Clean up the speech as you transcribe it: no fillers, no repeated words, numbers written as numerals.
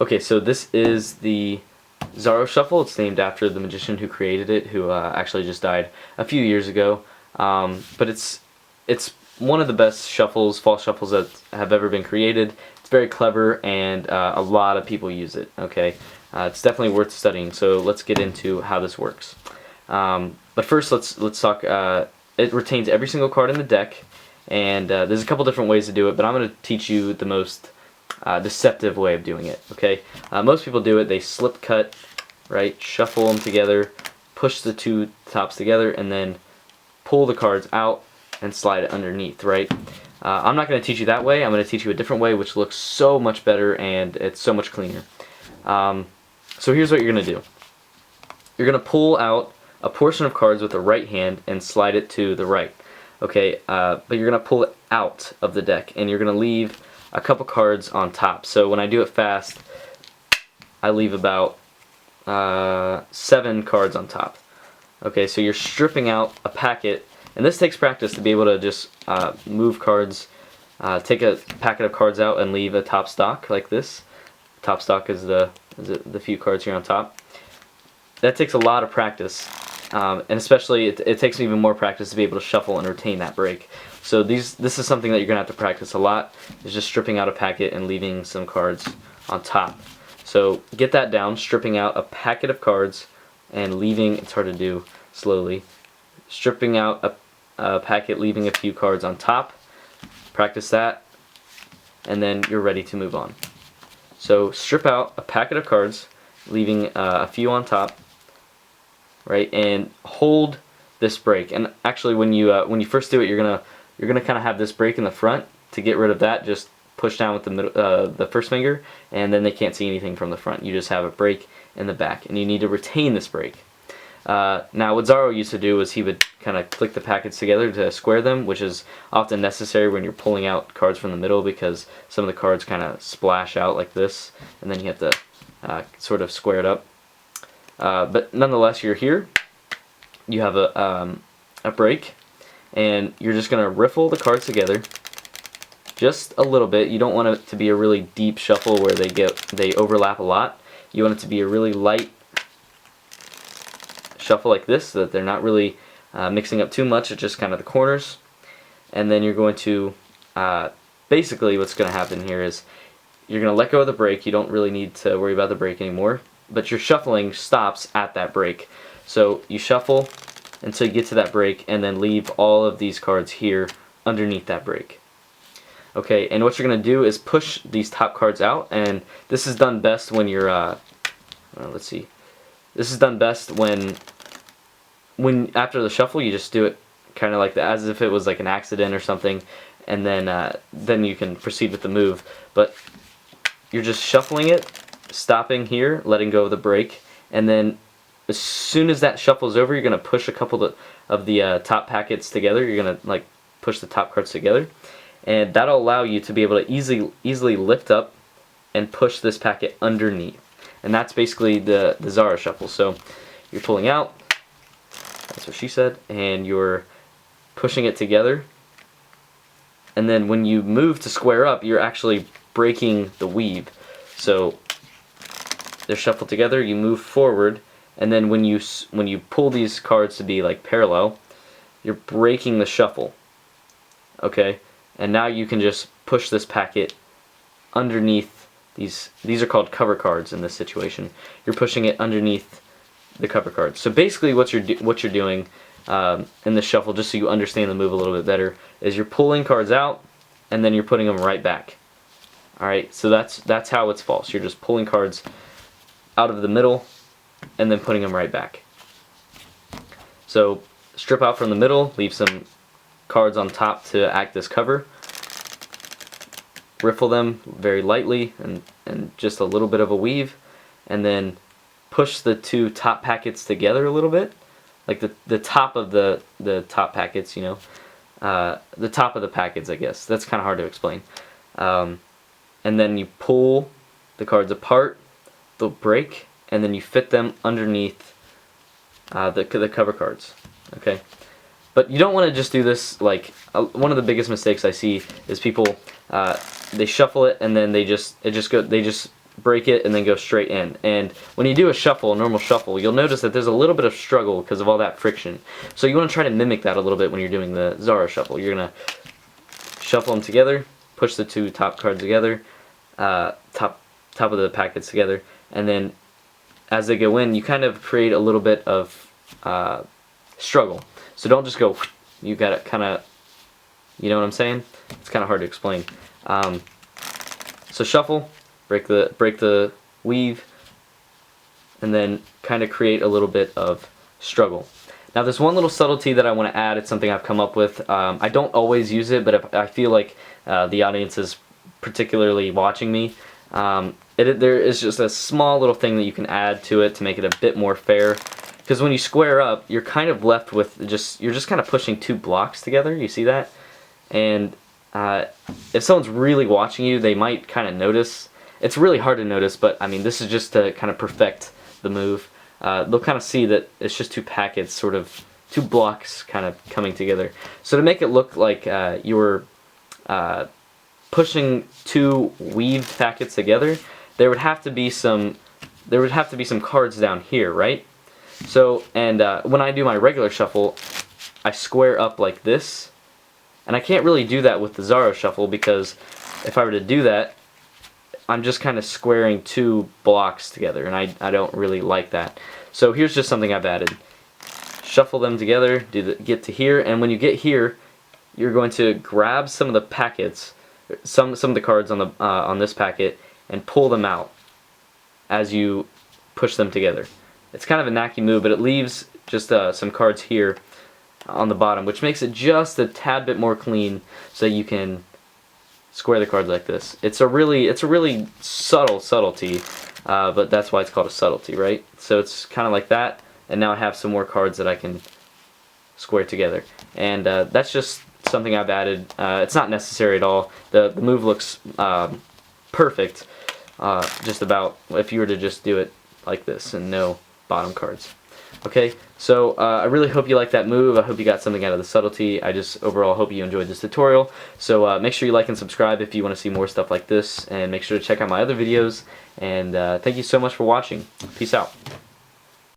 Okay, so this is the Zarrow shuffle. It's named after the magician who created it, who actually just died a few years ago. But it's one of the best shuffles, false shuffles that have ever been created. It's very clever, and a lot of people use it. Okay, it's definitely worth studying. So let's get into how this works. But first, let's talk. It retains every single card in the deck, and there's a couple different ways to do it. But I'm going to teach you the most deceptive way of doing it. Okay, most people do it. They slip cut, right? Shuffle them together, push the two tops together, and then pull the cards out and slide it underneath, right? I'm not going to teach you that way. I'm going to teach you a different way, which looks so much better and it's so much cleaner. So here's what you're going to do. You're going to pull out a portion of cards with the right hand and slide it to the right. Okay, but you're going to pull it out of the deck, and you're going to leave a couple cards on top. So when I do it fast, I leave about 7 cards on top. Okay, so you're stripping out a packet, and this takes practice to be able to just move cards, take a packet of cards out and leave a top stock like this. Top stock is the few cards here on top. That takes a lot of practice, and especially it takes even more practice to be able to shuffle and retain that break. So this is something that you're going to have to practice a lot, is just stripping out a packet and leaving some cards on top. So get that down, stripping out a packet of cards and leaving, it's hard to do slowly, stripping out a packet, leaving a few cards on top. Practice that, and then you're ready to move on. So strip out a packet of cards, leaving a few on top, right, and hold this break. And actually, when you first do it, you're gonna kind of have this break in the front. To get rid of that, just push down with the first finger, and then they can't see anything from the front. You just have a break in the back, and you need to retain this break. Now, what Zarrow used to do was he would kind of click the packets together to square them, which is often necessary when you're pulling out cards from the middle, because some of the cards kind of splash out like this, and then you have to sort of square it up. But nonetheless, you're here. You have a break, and you're just going to riffle the cards together just a little bit. You don't want it to be a really deep shuffle where they overlap a lot. You want it to be a really light shuffle like this, so that they're not really mixing up too much. It's just kind of the corners. And then you're going to basically what's going to happen here is you're going to let go of the break. You don't really need to worry about the break anymore, but your shuffling stops at that break. So you shuffle until you get to that break, and then leave all of these cards here underneath that break. Okay, and what you're going to do is push these top cards out, and this is done best when you're, let's see, this is done best when after the shuffle you just do it kind of like that, as if it was like an accident or something, and then you can proceed with the move. But you're just shuffling it, stopping here, letting go of the break, and then as soon as that shuffle is over, you're going to push a couple of the top packets together. You're going to like push the top cards together, and that'll allow you to be able to easily lift up and push this packet underneath. And that's basically the Zarrow shuffle. So you're pulling out, that's what she said, and you're pushing it together. And then when you move to square up, you're actually breaking the weave. So they're shuffled together, you move forward, and then when you pull these cards to be like parallel, you're breaking the shuffle. Okay? And now you can just push this packet underneath these are called cover cards in this situation. You're pushing it underneath the cover cards. So basically what you're doing in the shuffle, just so you understand the move a little bit better, is you're pulling cards out and then you're putting them right back. Alright, so that's how it's false. You're just pulling cards out of the middle and then putting them right back. So strip out from the middle, leave some cards on top to act as cover. Riffle them very lightly and just a little bit of a weave, and then push the two top packets together a little bit, like the top of the top packets, you know, the top of the packets, I guess. That's kind of hard to explain. And then you pull the cards apart, they'll break, and then you fit them underneath the cover cards. Okay, but you don't want to just do this like one of the biggest mistakes I see is people they shuffle it and then they just break it, and then go straight in. And when you do a normal shuffle, you'll notice that there's a little bit of struggle because of all that friction. So you want to try to mimic that a little bit when you're doing the Zarrow shuffle. You're going to shuffle them together, push the two top cards together, top of the packets together, and then as they go in, you kind of create a little bit of struggle. So don't just go, you got to kind of, you know what I'm saying? It's kind of hard to explain. So shuffle, break the weave, and then kind of create a little bit of struggle. Now there's one little subtlety that I want to add. It's something I've come up with. I don't always use it, but if I feel like the audience is particularly watching me, there is just a small little thing that you can add to it to make it a bit more fair. Because when you square up, you're kind of left with you're just kind of pushing two blocks together. You see that? And if someone's really watching you, they might kind of notice. It's really hard to notice, but I mean, this is just to kind of perfect the move. They'll kind of see that it's just two packets, sort of two blocks kind of coming together. So to make it look like you're pushing two weaved packets together, there would have to be some cards down here, right? So, and when I do my regular shuffle, I square up like this, and I can't really do that with the Zarrow shuffle, because if I were to do that, I'm just kind of squaring two blocks together, and I don't really like that. So here's just something I've added. Shuffle them together, get to here, and when you get here, you're going to grab some of the packets, some of the cards on this packet, and pull them out as you push them together. It's kind of a knacky move, but it leaves just some cards here on the bottom, which makes it just a tad bit more clean, so you can square the cards like this. It's a really subtle subtlety, but that's why it's called a subtlety, right? So it's kind of like that, and now I have some more cards that I can square together, and that's just something I've added. It's not necessary at all. The move looks perfect, just about, if you were to just do it like this and no bottom cards. Okay, so I really hope you like that move. I hope you got something out of the subtlety. I just overall hope you enjoyed this tutorial. So make sure you like and subscribe if you want to see more stuff like this, and make sure to check out my other videos. And thank you so much for watching. Peace out.